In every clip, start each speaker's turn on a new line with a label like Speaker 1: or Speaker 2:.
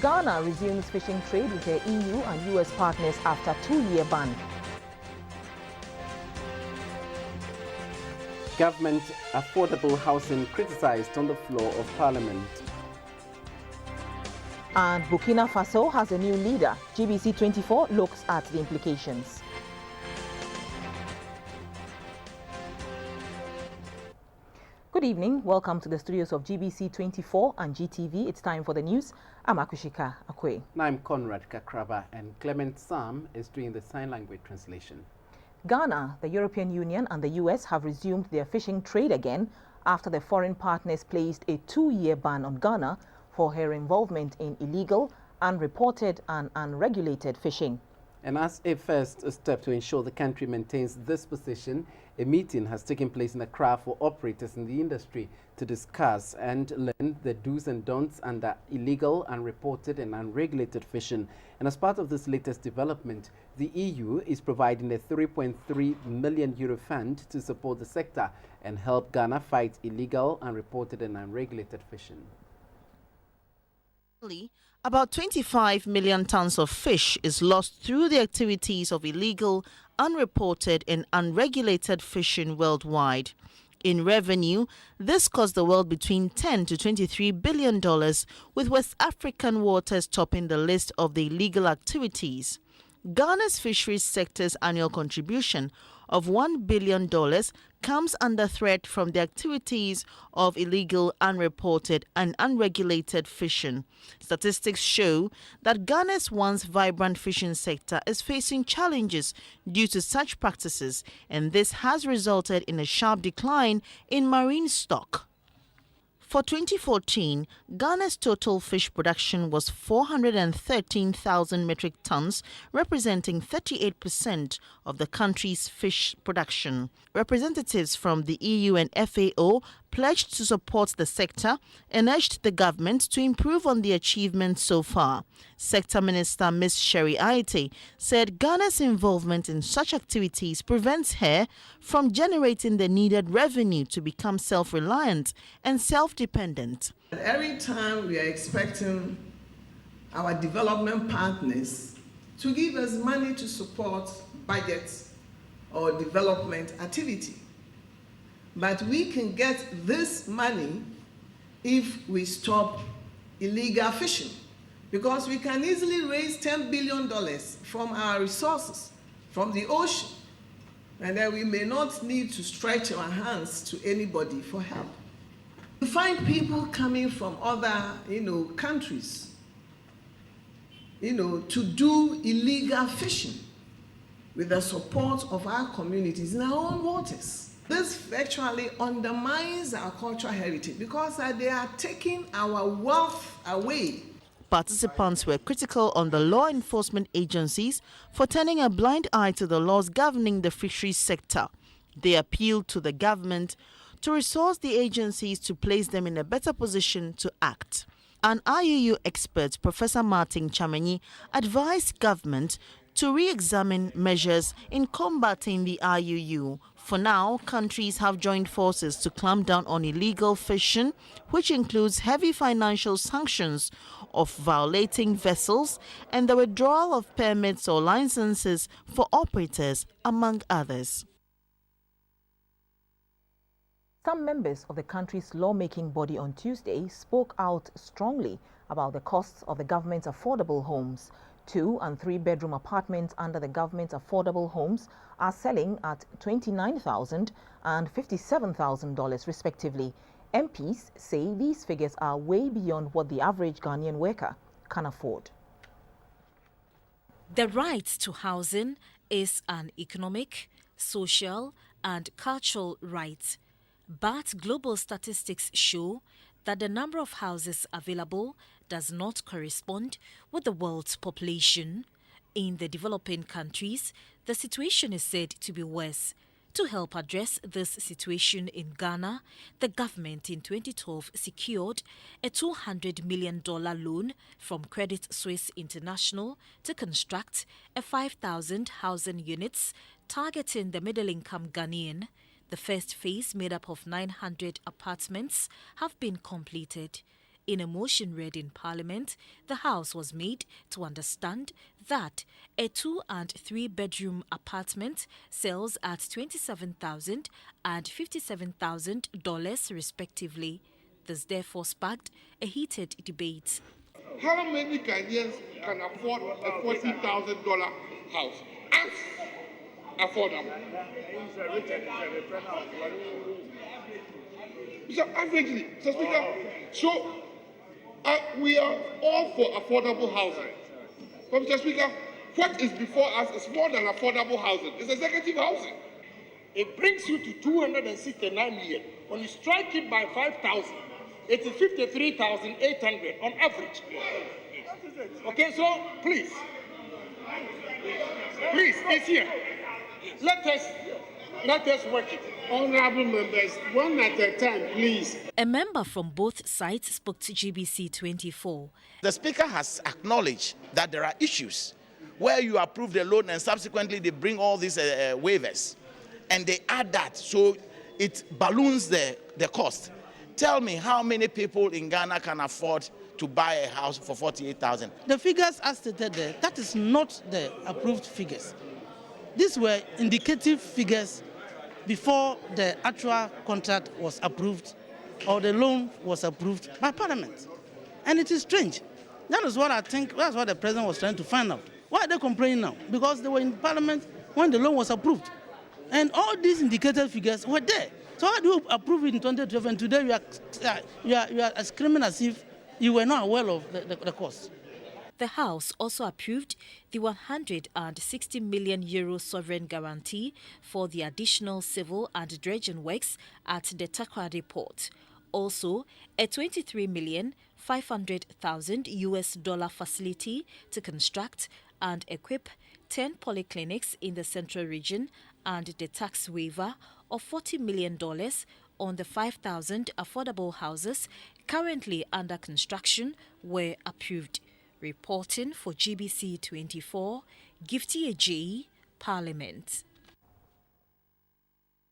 Speaker 1: Ghana resumes fishing trade with their EU and US partners after 2-year ban.
Speaker 2: Government affordable housing criticized on the floor of Parliament.
Speaker 1: And Burkina Faso has a new leader. GBC24 looks at the implications. Good evening. Welcome to the studios of GBC24 and GTV. It's time for the news. I'm Akushika Akwe.
Speaker 2: And I'm Conrad Kakraba, and Clement Sam is doing the sign language translation.
Speaker 1: Ghana, the European Union and the US have resumed their fishing trade again after the foreign partners placed a 2-year ban on Ghana for her involvement in illegal, unreported and unregulated fishing.
Speaker 2: And as a first step to ensure the country maintains this position, a meeting has taken place in Accra for operators in the industry to discuss and learn the do's and don'ts under illegal, unreported and unregulated fishing. And as part of this latest development, the EU is providing a €3.3 million fund to support the sector and help Ghana fight illegal, unreported and unregulated fishing.
Speaker 3: About 25 million tons of fish is lost through the activities of illegal, unreported and unregulated fishing worldwide. In revenue, this cost the world between $10 to $23 billion, with West African waters topping the list of the illegal activities. Ghana's fisheries sector's annual contribution of $1 billion comes under threat from the activities of illegal, unreported and unregulated fishing. Statistics show that Ghana's once vibrant fishing sector is facing challenges due to such practices, and this has resulted in a sharp decline in marine stock. For 2014, Ghana's total fish production was 413,000 metric tons, representing 38% of the country's fish production. Representatives from the EU and FAO pledged to support the sector and urged the government to improve on the achievements so far. Sector Minister Ms. Sherry Aite said Ghana's involvement in such activities prevents her from generating the needed revenue to become self-reliant and self-dependent.
Speaker 4: Every time we are expecting our development partners to give us money to support budgets or development activity. But we can get this money if we stop illegal fishing, because we can easily raise $10 billion from our resources, from the ocean, and then we may not need to stretch our hands to anybody for help. We find people coming from other, countries, to do illegal fishing with the support of our communities in our own waters. This virtually undermines our cultural heritage because they are taking our wealth away.
Speaker 3: Participants were critical on the law enforcement agencies for turning a blind eye to the laws governing the fisheries sector. They appealed to the government to resource the agencies to place them in a better position to act. An IUU expert, Professor Martin Chamenyi, advised government to re-examine measures in combating the IUU. For now, countries have joined forces to clamp down on illegal fishing, which includes heavy financial sanctions of violating vessels and the withdrawal of permits or licenses for operators, among others.
Speaker 1: Some members of the country's lawmaking body on Tuesday spoke out strongly about the costs of the government's affordable homes. 2- and 3-bedroom apartments under the government's affordable homes are selling at $29,000 and $57,000 respectively. MPs say these figures are way beyond what the average Ghanaian worker can afford.
Speaker 5: The right to housing is an economic, social and cultural right. But global statistics show that the number of houses available does not correspond with the world's population. In the developing countries, the situation is said to be worse. To help address this situation in Ghana, the government in 2012 secured a $200 million loan from Credit Suisse International to construct 5,000 housing units targeting the middle-income Ghanaian. The first phase, made up of 900 apartments, have been completed. In a motion read in Parliament, the House was made to understand that a 2- and 3-bedroom apartment sells at $27,000 and $57,000 respectively. This therefore sparked a heated debate.
Speaker 6: How many Ghanaians can afford a $40,000 house as affordable? So averagely, so Speaker, we are all for affordable housing. But Mr. Speaker, what is before us is more than affordable housing. It's executive housing.
Speaker 7: It brings you to 269 million. When you strike it by 5,000, it is 53,800 on average. Okay, so please, it's here. Let us work it.
Speaker 6: Honorable members, one at a time, please.
Speaker 5: A member from both sides spoke to GBC24.
Speaker 8: The Speaker has acknowledged that there are issues where you approve the loan and subsequently they bring all these waivers and they add that, so it balloons the cost. Tell me how many people in Ghana can afford to buy a house for 48,000?
Speaker 9: The figures as stated there, that is not the approved figures. These were indicative figures before the actual contract was approved or the loan was approved by Parliament. And it is strange. That is what I think, that's what the President was trying to find out. Why are they complaining now? Because they were in Parliament when the loan was approved. And all these indicated figures were there. So how do you approve it in 2012 and today you are screaming as if you were not aware of the cost?
Speaker 5: The House also approved the €160 million sovereign guarantee for the additional civil and dredging works at the Takoradi port. Also, a $23,500,000 facility to construct and equip 10 polyclinics in the central region and the tax waiver of $40 million on the 5,000 affordable houses currently under construction were approved. Reporting for GBC24, Gifty Ajayi, Parliament.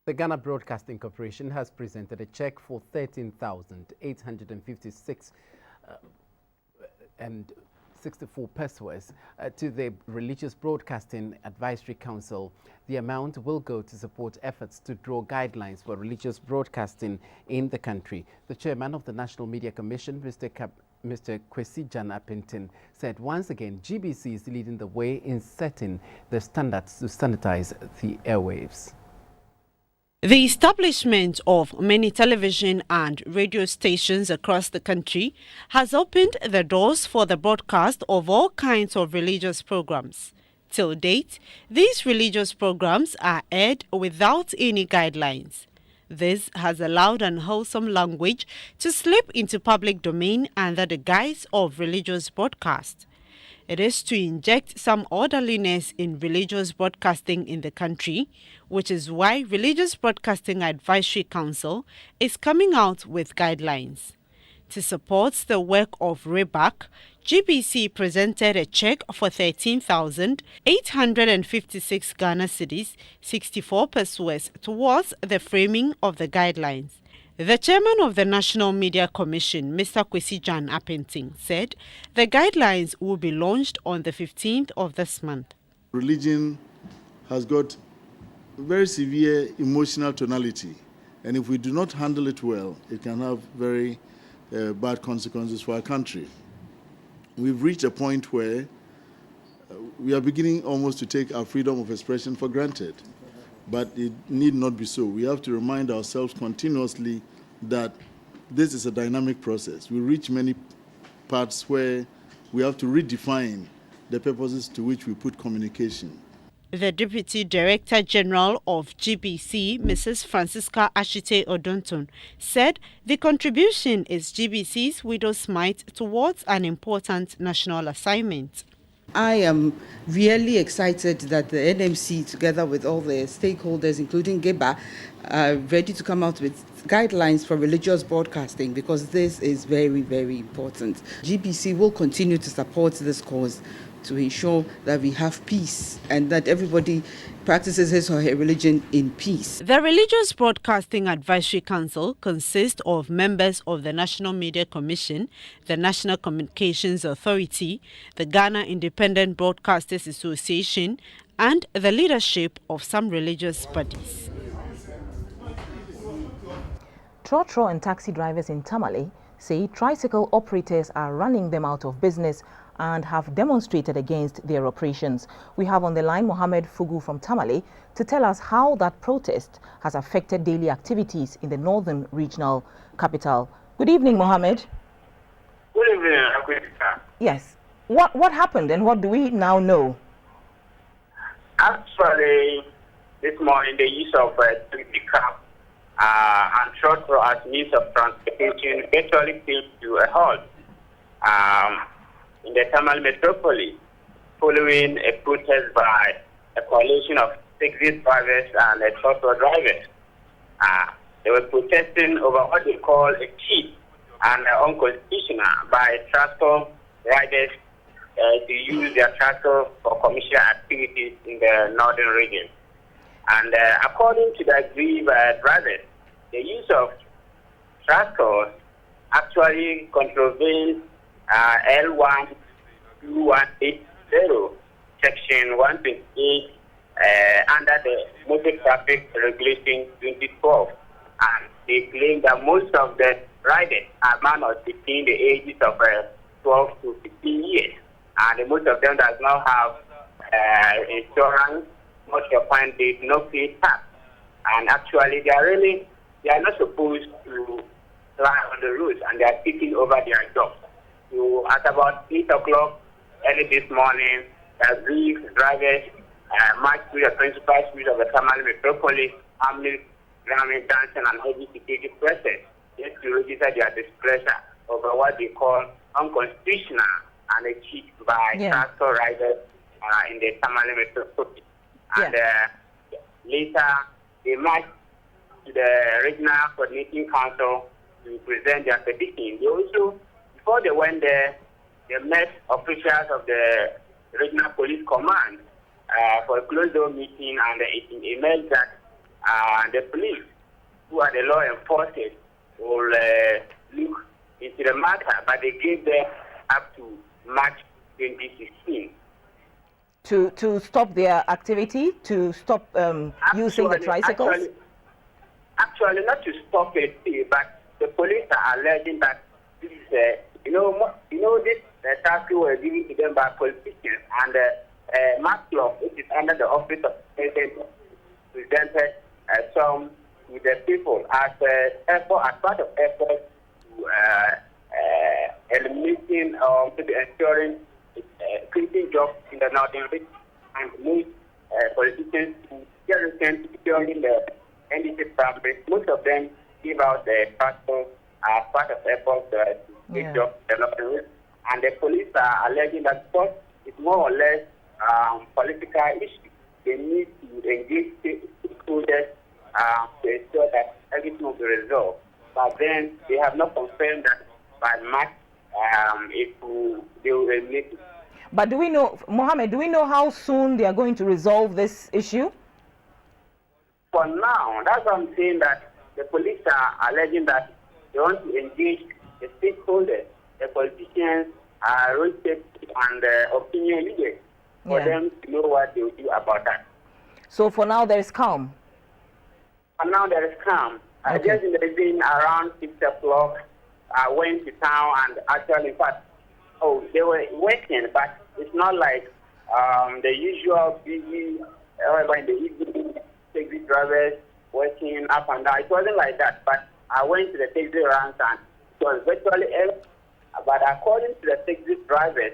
Speaker 2: The Ghana Broadcasting Corporation has presented a check for 13,856 and 64 pesos to the Religious Broadcasting Advisory Council. The amount will go to support efforts to draw guidelines for religious broadcasting in the country. The chairman of the National Media Commission, Mr. Kwesi Jan Apintin, said once again GBC is leading the way in setting the standards to sanitize the airwaves.
Speaker 10: The establishment of many television and radio stations across the country has opened the doors for the broadcast of all kinds of religious programs. Till date, these religious programs are aired without any guidelines. This has allowed unwholesome language to slip into public domain under the guise of religious broadcast. It is to inject some orderliness in religious broadcasting in the country, which is why Religious Broadcasting Advisory Council is coming out with guidelines. To support the work of REBAC, GBC presented a check for 13,856 Ghana cedis, 64 pesos, towards the framing of the guidelines. The chairman of the National Media Commission, Mr. Kwesi Jan Apintin, said the guidelines will be launched on the 15th of this month.
Speaker 11: Religion has got very severe emotional tonality, and if we do not handle it well, it can have very bad consequences for our country. We've reached a point where we are beginning almost to take our freedom of expression for granted. But it need not be so. We have to remind ourselves continuously that this is a dynamic process. We reach many parts where we have to redefine the purposes to which we put communication.
Speaker 10: The Deputy Director General of GBC, Mrs. Francisca Ashite Odonton, said the contribution is GBC's widow's mite towards an important national assignment.
Speaker 12: I am really excited that the NMC, together with all the stakeholders, including GEBA, are ready to come out with guidelines for religious broadcasting, because this is very, very important. GBC will continue to support this cause to ensure that we have peace and that everybody practices his or her religion in peace.
Speaker 10: The Religious Broadcasting Advisory Council consists of members of the National Media Commission, the National Communications Authority, the Ghana Independent Broadcasters Association, and the leadership of some religious bodies.
Speaker 1: Trotro and taxi drivers in Tamale say tricycle operators are running them out of business and have demonstrated against their operations. We have on the line Mohammed Fugu from Tamale to tell us how that protest has affected daily activities in the northern regional capital. Good evening, Mohammed.
Speaker 13: Good evening, Akwita.
Speaker 1: Yes. What happened and what do we now know?
Speaker 13: Actually, this morning the use of pickup and trotro as means of transportation virtually came to a halt in the Tamale metropolis following a protest by a coalition of taxi drivers and trotro drivers. They were protesting over what they call a cheap and unconstitutional by tractor riders to use their tractor for commercial activities in the northern region. And according to the aggrieved drivers, the use of tractors actually contravenes L12180, Section 128 under the Motor Traffic Regulation 2012. And they claim that most of the riders are minors between the ages of 12 to 15 years. And most of them does not have insurance, most of them they do not pay tax. And actually they are not supposed to fly on the roads and they are taking over their jobs. So at about 8 o'clock early this morning, the brief drivers marched through the principal streets of the Tamale metropolis, armed, drumming, dancing, and heavy security presence, just to register their displeasure over what they call unconstitutional and a cheat by tractor riders in the Tamale metropolis. And later, they marched to the Regional Coordinating Council to present their petition. They also, before they went there, they met officials of the Regional Police Command for a closed-door meeting, and it emerged that the police, who are the law enforcers, will look into the matter, but they gave them up to March 2016.
Speaker 1: To stop their activity, to stop using the tricycles?
Speaker 13: Actually, not to stop it, but the police are alleging that this is, this task were given to them by politicians, and mass law, which is under the office of president, presented some to the people as part of effort to eliminating or ensuring creating jobs in the northern region, and most politicians to securing the NDC family. Most of them give out the passport as part of efforts to create jobs in the northern region. And the police are alleging that because it's more or less political issue, they need to engage stakeholders to ensure that everything will be resolved. But then they have not confirmed that by March they will eliminate it.
Speaker 1: But do we know, Mohammed, do we know how soon they are going to resolve this issue?
Speaker 13: For now, that's what I'm saying, that the police are alleging that they want to engage the stakeholders, the politicians, road safety, and opinion leaders for them to know what they will do about that.
Speaker 1: So for now, there is calm?
Speaker 13: For now, there is calm. Just in the evening, around 6 o'clock, I went to town, and actually, in fact, they were working, but it's not like the usual busy, in the evening, taxi drivers working up and down. It wasn't like that, but I went to the taxi ranks and it was virtually empty. But according to the taxi drivers,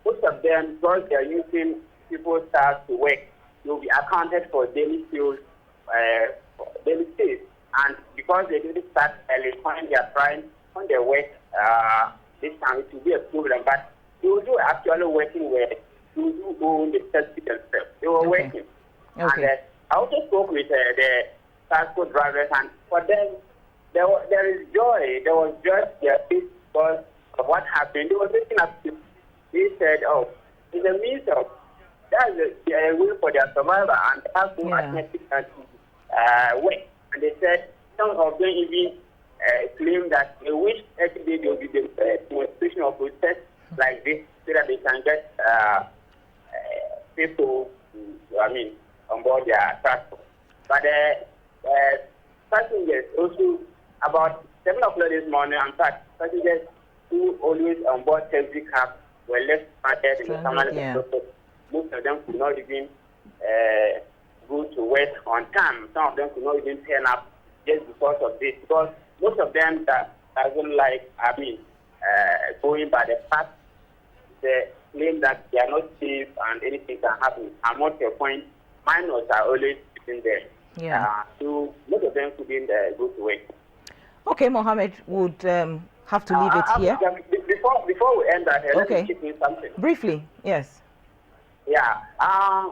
Speaker 13: most of them, because they are using people's cars to work, will be accounted for daily sales, daily sales. And because they didn't start early, when they are trying, when they work, this time it will be a problem. But those who are actually working were those who own the taxi themselves. They were working. And I also spoke with the transport drivers, and for them, there is joy. There was just their peace because of what happened. They were waking up to they said, oh, in the midst of that's a way for their survival and they have no alternative work. And they said some of them even claim that they wish every day there will be the demonstration of protest like this so that they can get people, on board their transport. But passengers also, about 7 o'clock this morning, in fact, passengers who always on board taxi cab were left stranded in the summer. Most of them could not even go to work on time. Some of them could not even turn up just because of this. Because most of them doesn't like, going by the path. They claim that they are not safe and anything can happen. And what's your point? Minors are always sitting there. So most of them couldn't go to work.
Speaker 1: Okay, Mohammed would have to leave it here.
Speaker 13: Before we end that, let me chip in something.
Speaker 1: Briefly, yes.
Speaker 13: Yeah. I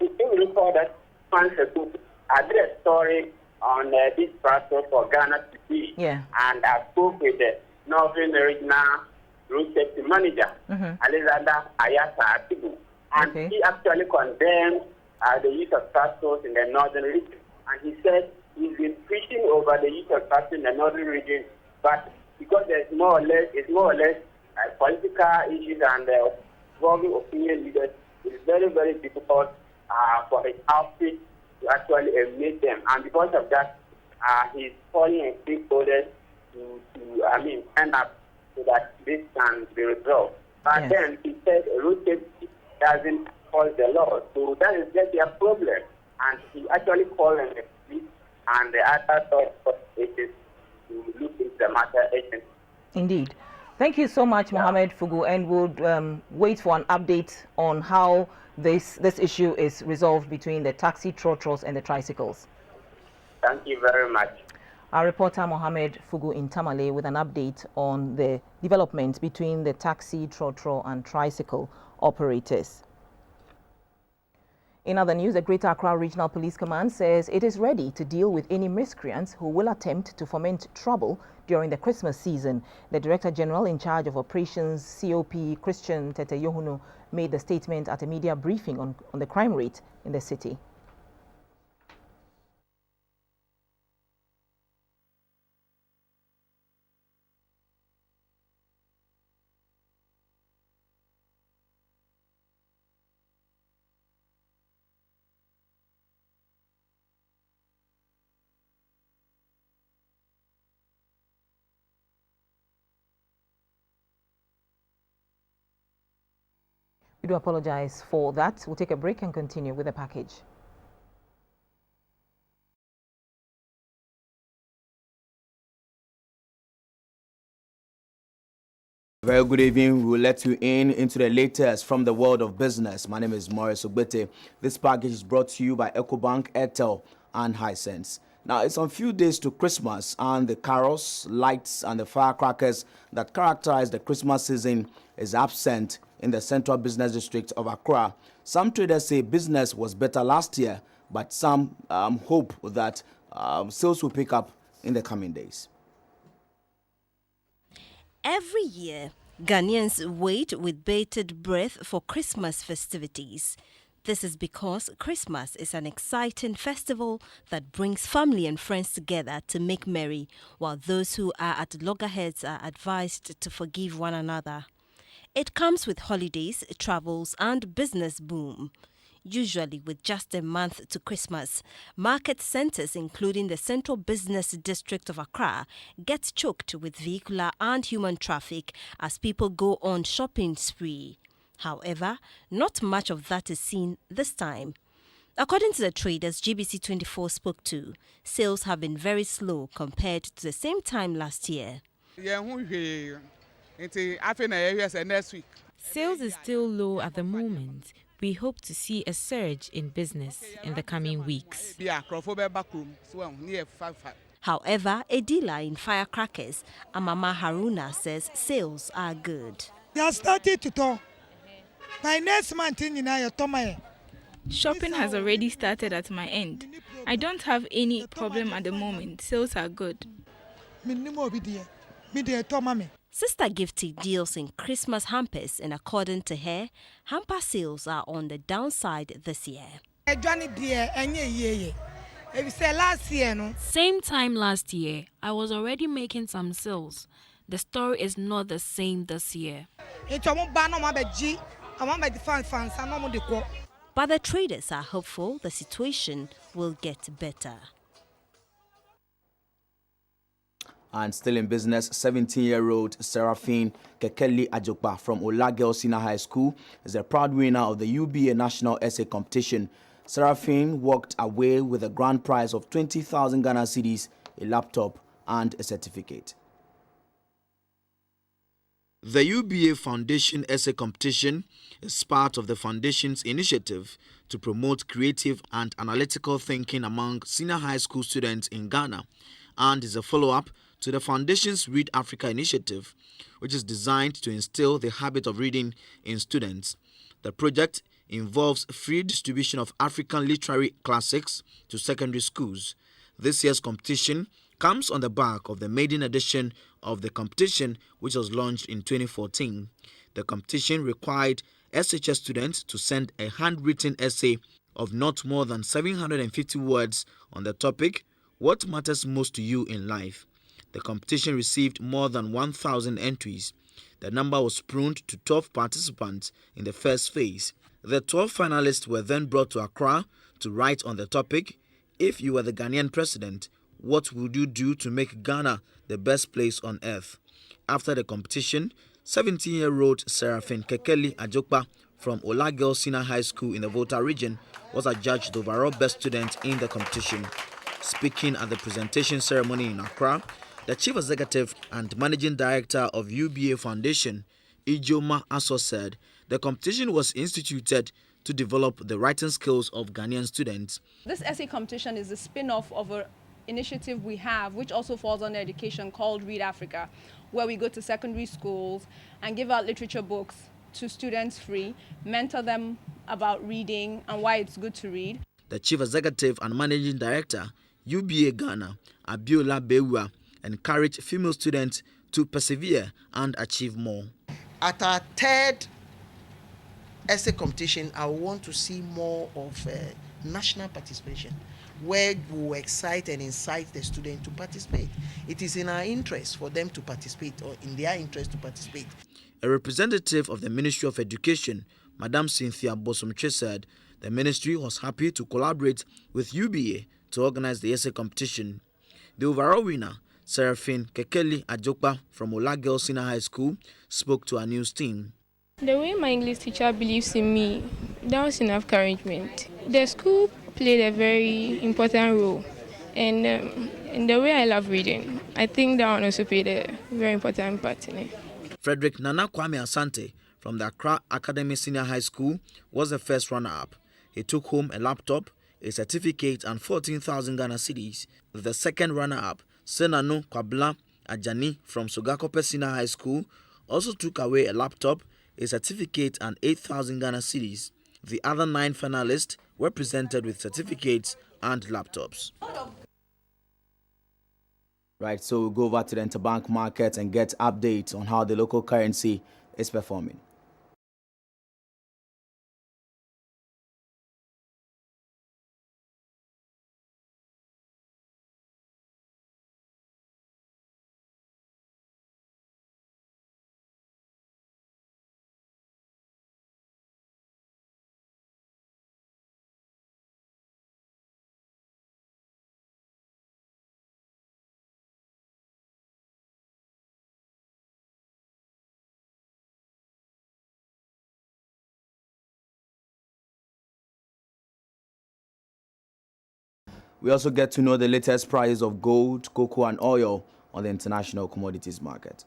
Speaker 13: think recall that months ago, I did a story on this process for Ghana TV.
Speaker 1: Yeah.
Speaker 13: And I spoke with the Northern Regional Road Safety Manager, Alexander Ayasa Atibu. And he actually condemned the use of tractors in the northern region. And he said he's been preaching over the use of tractors in the northern region, but because it's more or less political issues and involving opinion leaders, it's very, very difficult for his outfit to actually eliminate them. And because of that, he's calling on stakeholders to end up so that this can be resolved. But then he said road safety doesn't follow the law. So that is just their problem. And he actually called on the police and the other thought agents to look into the matter urgently.
Speaker 1: Indeed. Thank you so much, Mohammed Fugu, and we'll wait for an update on how this issue is resolved between the taxi trotros and the tricycles.
Speaker 13: Thank you very much.
Speaker 1: Our reporter Mohammed Fugu in Tamale with an update on the development between the taxi, trotro and tricycle operators. In other news, the Greater Accra Regional Police Command says it is ready to deal with any miscreants who will attempt to foment trouble during the Christmas season. The Director General in charge of operations, COP Christian Tete Yohunu, made the statement at a media briefing on the crime rate in the city. We do apologize for that. We'll take a break and continue with the package.
Speaker 14: Very good evening. We will let you into the latest from the world of business. My name is Maurice Ogbete. This package is brought to you by EcoBank, Airtel, and Hisense. Now, it's on few days to Christmas, and the carols, lights, and the firecrackers that characterize the Christmas season is absent in the central business district of Accra. Some traders say business was better last year, but some hope that sales will pick up in the coming days.
Speaker 15: Every year, Ghanaians wait with bated breath for Christmas festivities. This is because Christmas is an exciting festival that brings family and friends together to make merry, while those who are at loggerheads are advised to forgive one another. It comes with holidays, travels, and business boom. Usually with just a month to Christmas, market centres including the Central Business District of Accra get choked with vehicular and human traffic as people go on shopping spree. However, not much of that is seen this time. According to the traders GBC24 spoke to, sales have been very slow compared to the same time last year.
Speaker 16: Sales is still low at the moment. We hope to see a surge in business in the coming weeks.
Speaker 15: However, a dealer in firecrackers, Amama Haruna, says sales are good.
Speaker 17: They are starting to talk. By next month,
Speaker 18: shopping has already started at my end. I don't have any problem at the moment. Sales are good.
Speaker 15: Sister Gifty deals in Christmas hampers, and according to her, hamper sales are on the downside this year.
Speaker 18: Same time last year, I was already making some sales. The story is not the same this year.
Speaker 15: But the traders are hopeful the situation will get better.
Speaker 14: And still in business, 17-year-old Seraphine Kekeli Ajokpa from Olagel Senior High School is a proud winner of the UBA National Essay Competition. Seraphine walked away with a grand prize of 20,000 Ghana cedis, a laptop, and a certificate. The UBA Foundation Essay Competition is part of the Foundation's initiative to promote creative and analytical thinking among senior high school students in Ghana, and is a follow-up to the Foundation's Read Africa initiative, which is designed to instill the habit of reading in students. The project involves free distribution of African literary classics to secondary schools. This year's competition comes on the back of the maiden edition of the competition, which was launched in 2014. The competition required SHS students to send a handwritten essay of not more than 750 words on the topic, "What matters most to you in life?" The competition received more than 1,000 entries. The number was pruned to 12 participants in the first phase. The 12 finalists were then brought to Accra to write on the topic, "If you were the Ghanaian president, what would you do to make Ghana the best place on earth?" After the competition, 17-year-old Seraphine Kekeli Ajokpa from Olagel Senior High School in the Volta region was adjudged the overall best student in the competition. Speaking at the presentation ceremony in Accra, the Chief Executive and Managing Director of UBA Foundation, Ijoma Aso, said the competition was instituted to develop the writing skills of Ghanaian students.
Speaker 19: This essay competition is a spin-off of an initiative we have, which also falls under education, called Read Africa, where we go to secondary schools and give out literature books to students free, mentor them about reading and why it's good to read.
Speaker 14: The Chief Executive and Managing Director, UBA Ghana, Abiola Bewa, encouraged female students to persevere and achieve more.
Speaker 20: At our third essay competition, I want to see more of national participation, where we will excite and incite the students to participate. It is in our interest for them to participate, or in their interest to participate.
Speaker 14: A representative of the Ministry of Education, Madam Cynthia Bosomche, said the ministry was happy to collaborate with UBA to organize the essay competition. The overall winner, Seraphine Kekeli Ajokpa from Olagel Senior High School, spoke to our news team.
Speaker 18: The way my English teacher believes in me, that was enough encouragement. The school played a very important role, and in the way I love reading, I think that one also played a very important part in it.
Speaker 14: Frederick Nana Kwame Asante from the Accra Academy Senior High School was the first runner-up. He took home a laptop, a certificate, and 14,000 Ghana cedis. The second runner-up, Senano Kwabla Ajani from Sogakope Senior High School, also took away a laptop, a certificate, and 8,000 Ghana cedis. The other 9 finalists were presented with certificates and laptops. Right, so we'll go over to the interbank market and get updates on how the local currency is performing. We also get to know the latest price of gold, cocoa, and oil on the international commodities market.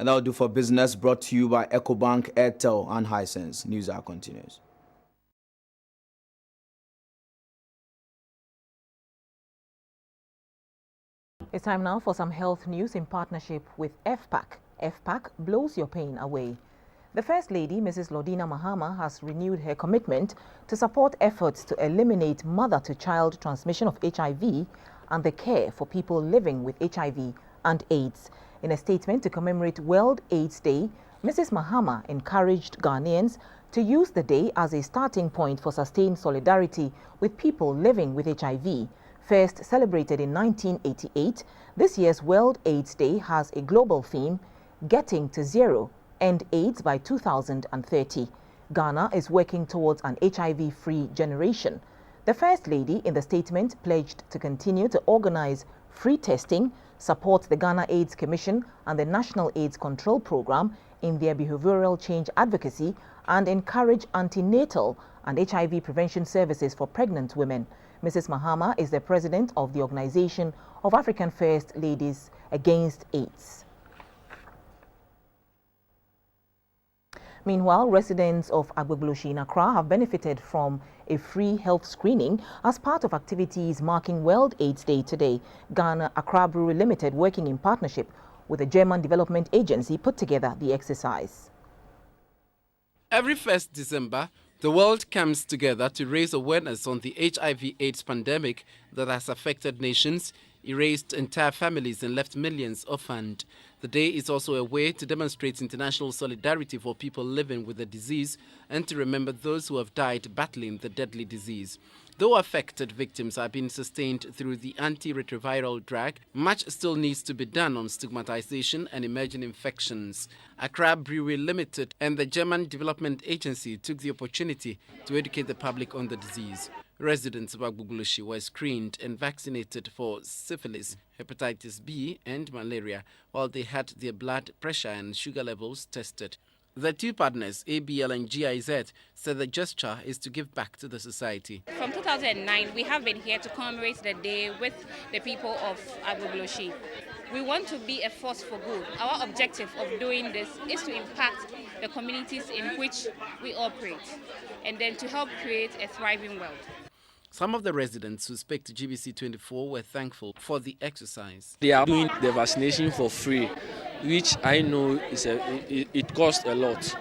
Speaker 14: And that will do for business, brought to you by EcoBank, Airtel, and Hisense. News Hour continues.
Speaker 1: It's time now for some health news in partnership with FPAC. FPAC blows your pain away. The First Lady, Mrs. Lordina Mahama, has renewed her commitment to support efforts to eliminate mother-to-child transmission of HIV and the care for people living with HIV and AIDS. In a statement to commemorate World AIDS Day, Mrs. Mahama encouraged Ghanaians to use the day as a starting point for sustained solidarity with people living with HIV. First celebrated in 1988, this year's World AIDS Day has a global theme, Getting to Zero, End AIDS by 2030. Ghana is working towards an HIV-free generation. The First Lady, in the statement, pledged to continue to organize free testing, support the Ghana AIDS Commission and the National AIDS Control Program in their behavioral change advocacy, and encourage antenatal and HIV prevention services for pregnant women. Mrs. Mahama is the president of the Organization of African First Ladies Against AIDS. Meanwhile, residents of Agbegloshi in Accra have benefited from a free health screening as part of activities marking World AIDS Day today. Ghana Accra Brewery Limited, working in partnership with the German Development Agency, put together the exercise.
Speaker 2: Every 1st December, the world comes together to raise awareness on the HIV/AIDS pandemic that has affected nations, erased entire families and left millions orphaned. The day is also a way to demonstrate international solidarity for people living with the disease and to remember those who have died battling the deadly disease. Though affected victims are being sustained through the antiretroviral drug, much still needs to be done on stigmatization and emerging infections. Accra Brewery Limited and the German Development Agency took the opportunity to educate the public on the disease. Residents of Agbegloshi were screened and vaccinated for syphilis, hepatitis B and malaria, while they had their blood pressure and sugar levels tested. The two partners, ABL and GIZ, said the gesture is to give back to the society.
Speaker 21: From 2009, we have been here to commemorate the day with the people of Agbegloshi. We want to be a force for good. Our objective of doing this is to impact the communities in which we operate and then to help create a thriving world.
Speaker 2: Some of the residents who spoke to GBC24 were thankful for the exercise.
Speaker 22: They are doing the vaccination for free, which I know it costs a lot,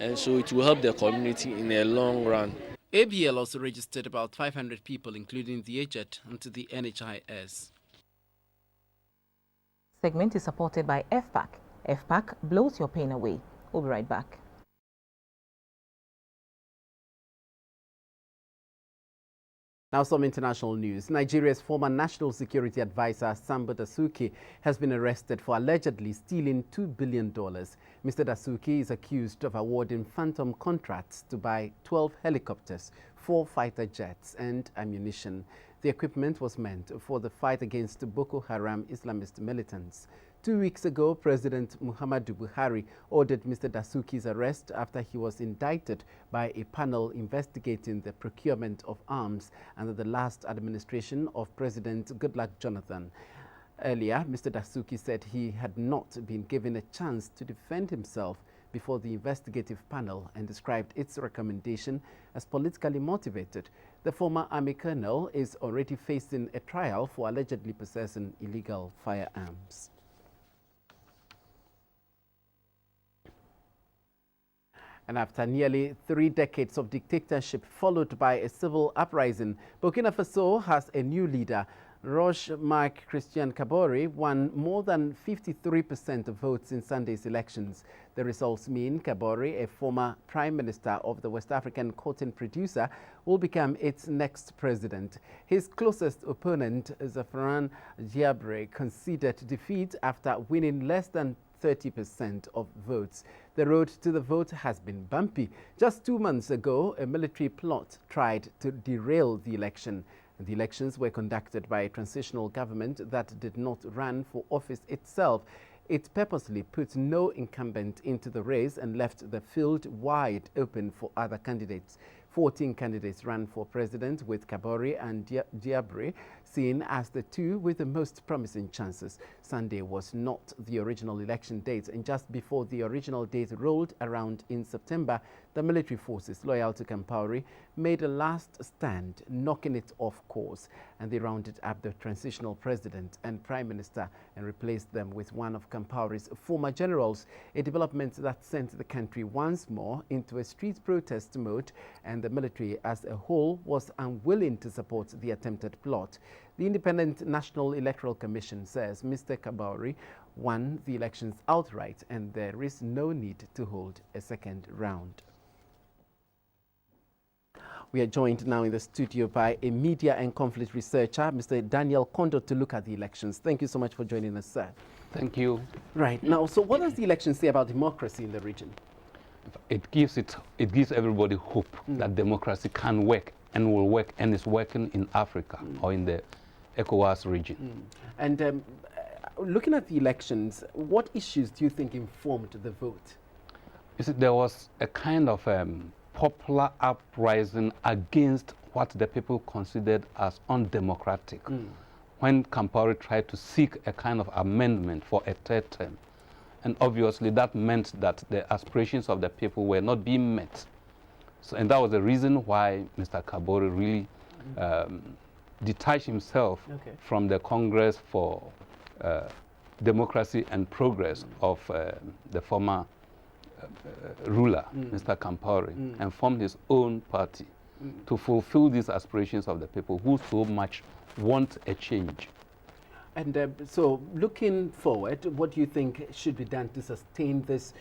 Speaker 22: and so it will help the community in the long run.
Speaker 2: ABL also registered about 500 people, including the aged, into the NHIS.
Speaker 1: Segment is supported by FPAC. FPAC blows your pain away. We'll be right back.
Speaker 2: Now some international news. Nigeria's former National Security Advisor, Sambo Dasuki, has been arrested for allegedly stealing $2 billion. Mr. Dasuki is accused of awarding phantom contracts to buy 12 helicopters, 4 fighter jets and ammunition. The equipment was meant for the fight against Boko Haram Islamist militants. 2 weeks ago, President Muhammadu Buhari ordered Mr. Dasuki's arrest after he was indicted by a panel investigating the procurement of arms under the last administration of President Goodluck Jonathan. Earlier, Mr. Dasuki said he had not been given a chance to defend himself before the investigative panel and described its recommendation as politically motivated. The former army colonel is already facing a trial for allegedly possessing illegal firearms. And after nearly 3 decades of dictatorship followed by a civil uprising, Burkina Faso has a new leader. Roch-Marc Christian Kabore won more than 53% of votes in Sunday's elections. The results mean Kabore, a former prime minister of the West African cotton producer, will become its next president. His closest opponent, Zafran Diabre, conceded defeat after winning less than 30% of votes. The road to the vote has been bumpy. Just 2 months ago, a military plot tried to derail the election. The elections were conducted by a transitional government that did not run for office itself. It purposely put no incumbent into the race and left the field wide open for other candidates. 14 candidates ran for president, with Kabore and Diabre seen as the two with the most promising chances. Sunday was not the original election date, and just before the original date rolled around in September, the military forces loyal to Kabore made a last stand, knocking it off course, and they rounded up the transitional president and prime minister and replaced them with one of Kabore's former generals, a development that sent the country once more into a street protest mode, and the military as a whole was unwilling to support the attempted plot. The Independent National Electoral Commission says Mr. Kabore won the elections outright and there is no need to hold a second round. We are joined now in the studio by a media and conflict researcher, Mr. Daniel Kondo, to look at the elections. Thank you so much for joining us, sir.
Speaker 3: Thank you.
Speaker 2: Right. Now, so what does the election say about democracy in the region?
Speaker 3: It gives everybody hope that democracy can work and will work and is working in Africa or in the ECOWAS region.
Speaker 2: And looking at the elections, what issues do you think informed the vote?
Speaker 3: You see, there was a kind of popular uprising against what the people considered as undemocratic when Kabore tried to seek a kind of amendment for a third term. And obviously that meant that the aspirations of the people were not being met. So, and that was the reason why Mr. Kabore really detached himself from the Congress for Democracy and Progress of the former ruler, Mr. Kabore, and formed his own party to fulfill these aspirations of the people who so much want a change.
Speaker 2: And so, looking forward, what do you think should be done to sustain this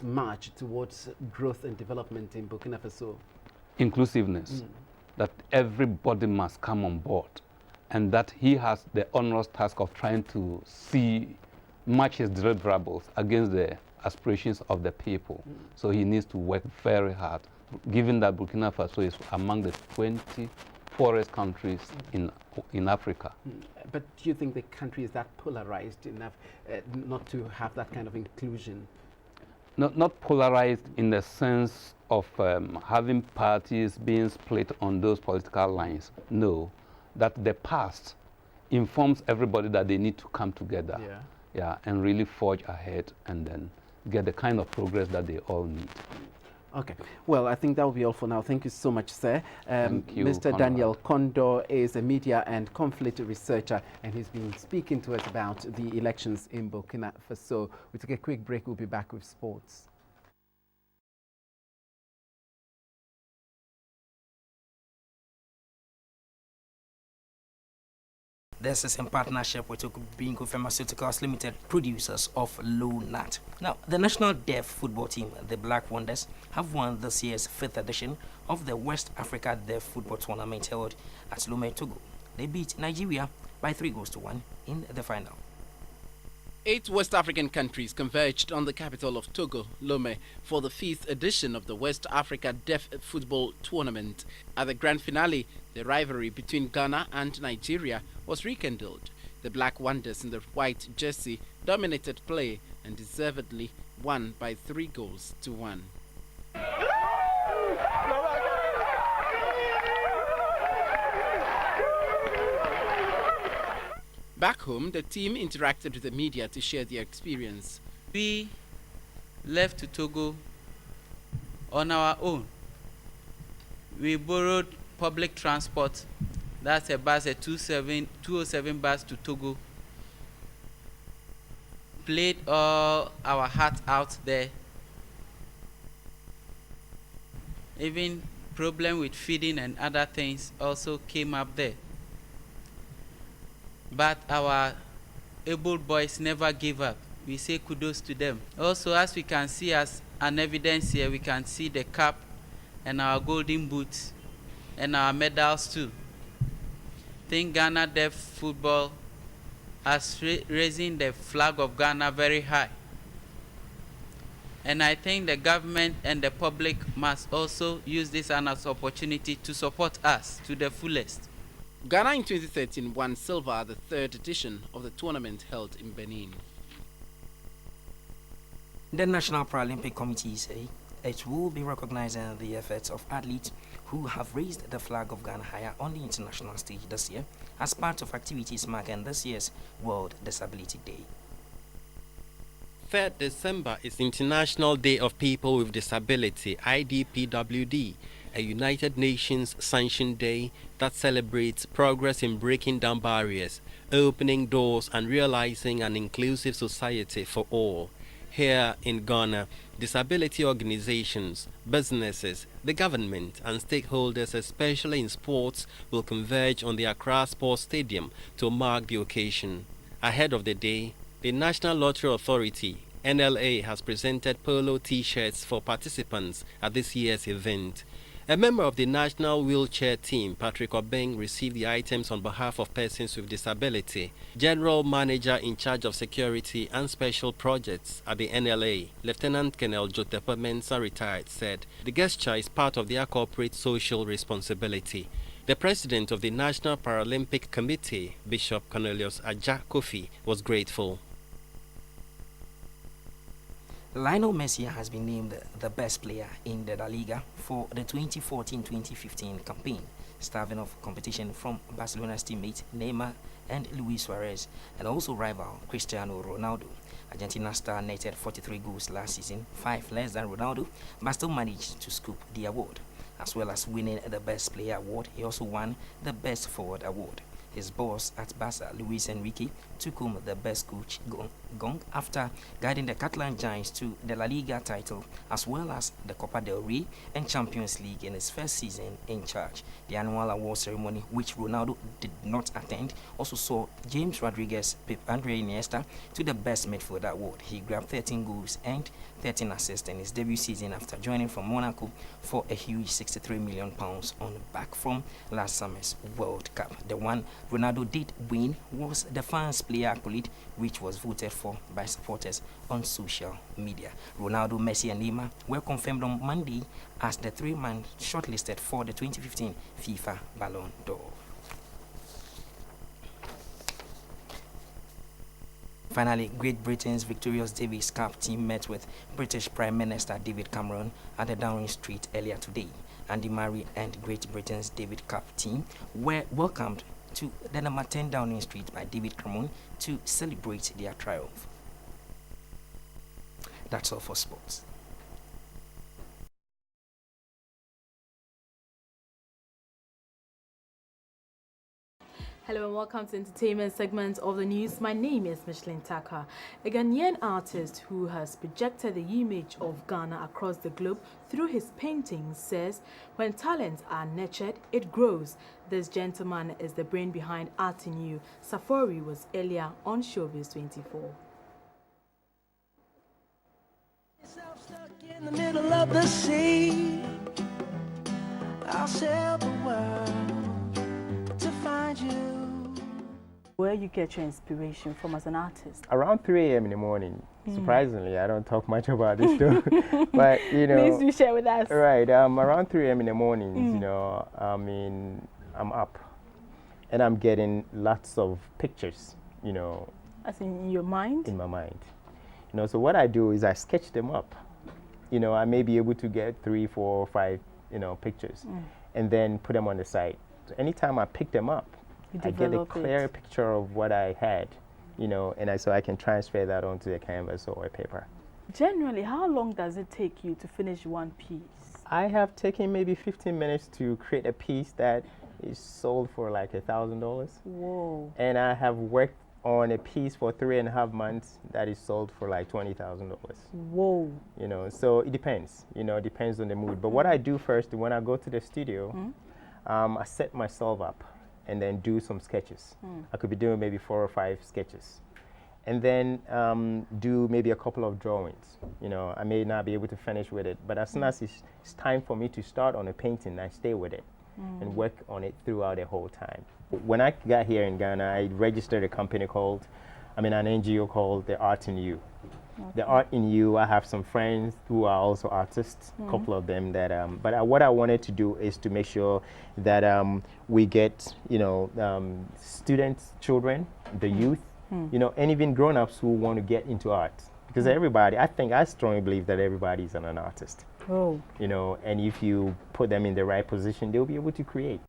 Speaker 2: march towards growth and development in Burkina Faso?
Speaker 3: Inclusiveness, that everybody must come on board, and that he has the onerous task of trying to match his deliverables against the aspirations of the people. So he needs to work very hard, given that Burkina Faso is among the 20 poorest countries in Africa.
Speaker 2: But do you think the country is that polarized enough not to have that kind of inclusion?
Speaker 3: Not polarized in the sense of having parties being split on those political lines. No, that the past informs everybody that they need to come together, and really forge ahead and then get the kind of progress that they all need.
Speaker 2: Okay. Well, I think that will be all for now. Thank you so much, sir.
Speaker 3: Thank you,
Speaker 2: Mr. Daniel Kondo is a media and conflict researcher, and he's been speaking to us about the elections in Burkina Faso. We take a quick break. We'll be back with sports.
Speaker 4: This is in partnership with Bingo Pharmaceuticals Limited, producers of Low Nut. Now, the national deaf football team, the Black Wonders, have won this year's 5th edition of the West Africa Deaf Football Tournament held at Lomé, Togo. They beat Nigeria by 3-1 in the final.
Speaker 2: 8 West African countries converged on the capital of Togo, Lomé, for the 5th edition of the West Africa Deaf Football Tournament. At the grand finale, the rivalry between Ghana and Nigeria was rekindled. The Black Wonders in the white jersey dominated play and deservedly won by 3-1. Back home, the team interacted with the media to share their experience.
Speaker 23: We left to Togo on our own. We borrowed public transport. That's a bus, a 207 bus to Togo. Played all our heart out there. Even problem with feeding and other things also came up there. But our able boys never gave up. We say kudos to them. Also, as we can see as an evidence here, we can see the cap and our golden boots and our medals too. I think Ghana Deaf Football has raising the flag of Ghana very high. And I think the government and the public must also use this as an opportunity to support us to the fullest.
Speaker 2: Ghana in 2013 won silver at the 3rd edition of the tournament held in Benin.
Speaker 4: The National Paralympic Committee say it will be recognizing the efforts of athletes who have raised the flag of Ghana higher on the international stage this year as part of activities marking this year's World Disability Day.
Speaker 6: 3rd December is International Day of People with Disability, IDPWD, a United Nations sanctioned day that celebrates progress in breaking down barriers, opening doors and realizing an inclusive society for all. Here in Ghana, disability organizations, businesses, the government and stakeholders, especially in sports, will converge on the Accra Sports Stadium to mark the occasion. Ahead of the day, the National Lottery Authority, NLA, has presented polo T-shirts for participants at this year's event. A member of the national wheelchair team, Patrick Obeng, received the items on behalf of persons with disability. General Manager in charge of security and special projects at the NLA, Lieutenant Colonel Jotepa Mensah, retired, said the gesture is part of their corporate social responsibility. The president of the National Paralympic Committee, Bishop Cornelius Aja Kofi, was grateful.
Speaker 4: Lionel Messi has been named the best player in the La Liga for the 2014-2015 campaign, starving of competition from Barcelona's teammates Neymar and Luis Suarez, and also rival Cristiano Ronaldo. Argentina star netted 43 goals last season, 5 less than Ronaldo, but still managed to scoop the award. As well as winning the Best Player award, he also won the Best Forward award. His boss at Barca, Luis Enrique, took home the Best Coach gong after guiding the Catalan Giants to the La Liga title, as well as the Copa del Rey and Champions League in his first season in charge. The annual award ceremony, which Ronaldo did not attend, also saw James Rodriguez pip Andre Iniesta to the Best Midfielder award. He grabbed 13 goals and 13 assists in his debut season after joining from Monaco for a huge £63 million on back from last summer's World Cup. The one Ronaldo did win was the fans player accolade, which was voted for by supporters on social media. Ronaldo, Messi and Neymar were confirmed on Monday as the three-man shortlisted for the 2015 FIFA Ballon d'Or. Finally, Great Britain's victorious Davis Cup team met with British Prime Minister David Cameron at the Downing Street earlier today. Andy Murray and Great Britain's David Cup team were welcomed to the number 10 Downing Street by David Cameron to celebrate their triumph. That's all for sports.
Speaker 7: Hello and welcome to entertainment segment of the news. My name is Micheline Taka. A Ghanaian artist who has projected the image of Ghana across the globe through his paintings says when talents are nurtured, it grows. This gentleman is the brain behind Art in You. Safari was earlier on Showbiz 24.
Speaker 8: In the middle of the sea, I'll sail the world to find you.
Speaker 7: Where you get your inspiration from as an artist?
Speaker 24: Around 3 a.m. in the morning. Surprisingly, I don't talk much about this though. But you know,
Speaker 7: please do share with us.
Speaker 24: Right, around 3 a.m. in the mornings, you know, I'm up and I'm getting lots of pictures, you know.
Speaker 7: As in your mind?
Speaker 24: In my mind. You know, so what I do is I sketch them up. You know, I may be able to get 3, 4, 5, you know, pictures and then put them on the site. So anytime I pick them up, I get a clear picture of what I had, you know, and so I can transfer that onto a canvas or a paper.
Speaker 7: Generally, how long does it take you to finish one piece?
Speaker 24: I have taken maybe 15 minutes to create a piece that is sold for like $1,000.
Speaker 7: Whoa.
Speaker 24: And I have worked on a piece for 3.5 months that is sold for like $20,000.
Speaker 7: Whoa.
Speaker 24: You know, so it depends, you know, it depends on the mood. But what I do first, when I go to the studio, I set myself up and then do some sketches. I could be doing maybe 4 or 5 sketches. And then do maybe a couple of drawings. You know, I may not be able to finish with it, but as soon as it's time for me to start on a painting, I stay with it and work on it throughout the whole time. When I got here in Ghana, I registered a company called, an NGO called The Art in You. Okay. The Art in You, I have some friends who are also artists, a couple of them that, but what I wanted to do is to make sure that we get, you know, students, children, the youth, you know, and even grown-ups who want to get into art. Because everybody, I strongly believe that everybody is an artist.
Speaker 7: Oh.
Speaker 24: You know, and if you put them in the right position, they'll be able to create.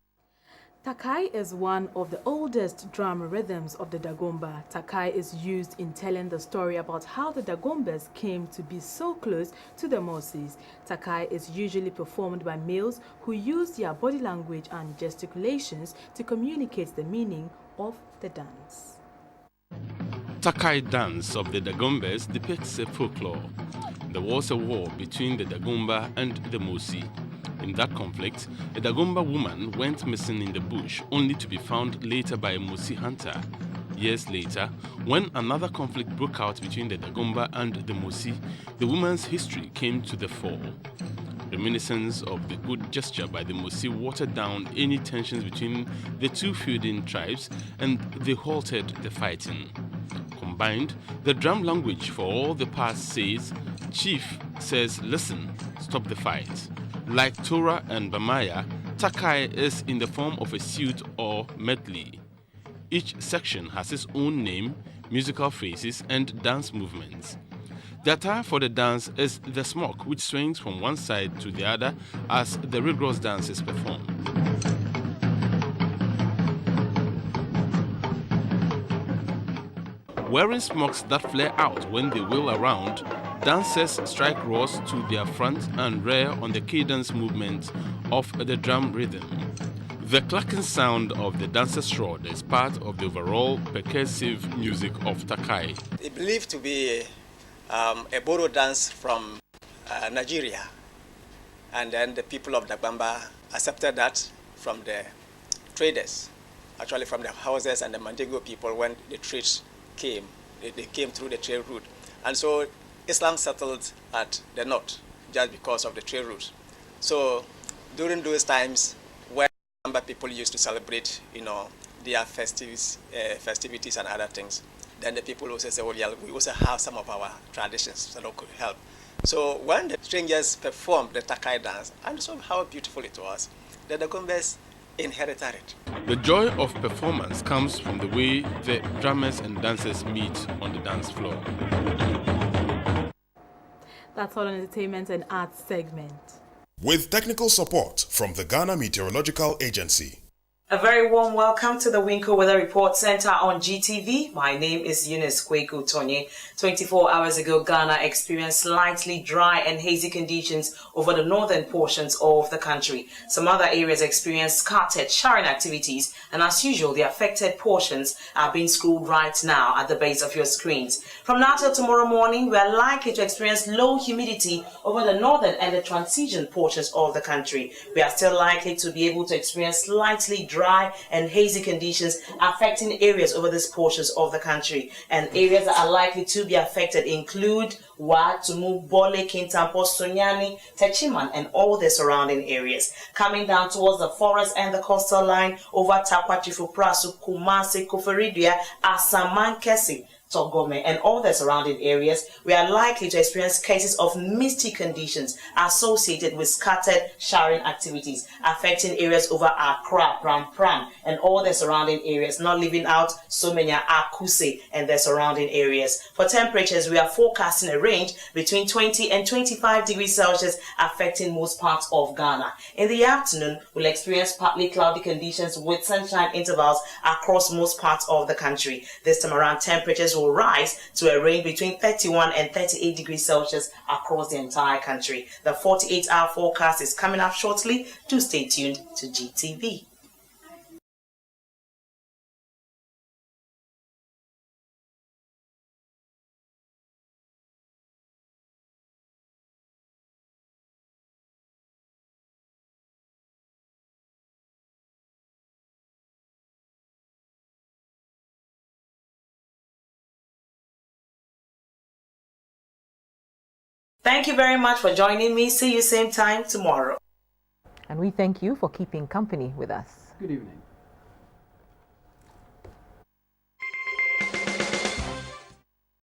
Speaker 7: Takai is one of the oldest drum rhythms of the Dagomba. Takai is used in telling the story about how the Dagombas came to be so close to the Moses. Takai is usually performed by males who use their body language and gesticulations to communicate the meaning of the dance.
Speaker 5: Takai dance of the Dagombas depicts a folklore. There was a war between the Dagomba and the Mosi. In that conflict, a Dagomba woman went missing in the bush only to be found later by a Mosi hunter. Years later, when another conflict broke out between the Dagomba and the Mosi, the woman's history came to the fore. Reminiscence of the good gesture by the Mosi watered down any tensions between the two feuding tribes and they halted the fighting. Combined, the drum language for all the past says, Chief says, listen, stop the fight. Like Torah and Bamaya, Takai is in the form of a suite or medley. Each section has its own name, musical phrases, and dance movements. The attire for the dance is the smock, which swings from one side to the other as the rigorous dance is performed. Wearing smocks that flare out when they wheel around, dancers strike roars to their front and rear on the cadence movement of the drum rhythm. The clacking sound of the dancer's rod is part of the overall percussive music of Takai.
Speaker 9: It's believed to be a Boro dance from Nigeria, and then the people of Dagbamba accepted that from the traders, actually from the houses and the Mandingo people when the trade came. They came through the trade route, and so Islam settled at the north just because of the trade route. So during those times when people used to celebrate, their festivities and other things, then the people also say, well, yeah, we also have some of our traditions that could help. So when the strangers performed the Takai dance, and saw how beautiful it was, the Dagombas inherited it.
Speaker 5: The joy of performance comes from the way the drummers and dancers meet on the dance floor.
Speaker 7: That's all on entertainment and arts segment.
Speaker 11: With technical support from the Ghana Meteorological Agency.
Speaker 12: A very warm welcome to the Winko Weather Report Center on GTV. My name is Eunice Kweku Tonye. 24 hours ago, Ghana experienced slightly dry and hazy conditions over the northern portions of the country. Some other areas experienced scattered showering activities, and as usual, the affected portions are being scrolled right now at the base of your screens. From now till tomorrow morning, we are likely to experience low humidity over the northern and the transition portions of the country. We are still likely to be able to experience slightly dry and hazy conditions affecting areas over these portions of the country, and areas that are likely to be affected include Wa, Tumu, Bole, Kintampo, Sunyani, Techiman, and all the surrounding areas. Coming down towards the forest and the coastal line over Takwa, Chifuprasu, Kumasi, Koforidua, Asaman, Kesi, Togome, and all the surrounding areas, we are likely to experience cases of misty conditions associated with scattered showering activities affecting areas over Accra, Pram, and all the surrounding areas, not leaving out Somenya, Akuse, and the surrounding areas. For temperatures, we are forecasting a range between 20 and 25 degrees Celsius affecting most parts of Ghana. In the afternoon, we'll experience partly cloudy conditions with sunshine intervals across most parts of the country. This time around, temperatures will rise to a range between 31 and 38 degrees Celsius across the entire country. The 48-hour forecast is coming up shortly. Do stay tuned to GTV. Thank you very much for joining me. See you same time tomorrow.
Speaker 1: And we thank you for keeping company with us.
Speaker 2: Good evening.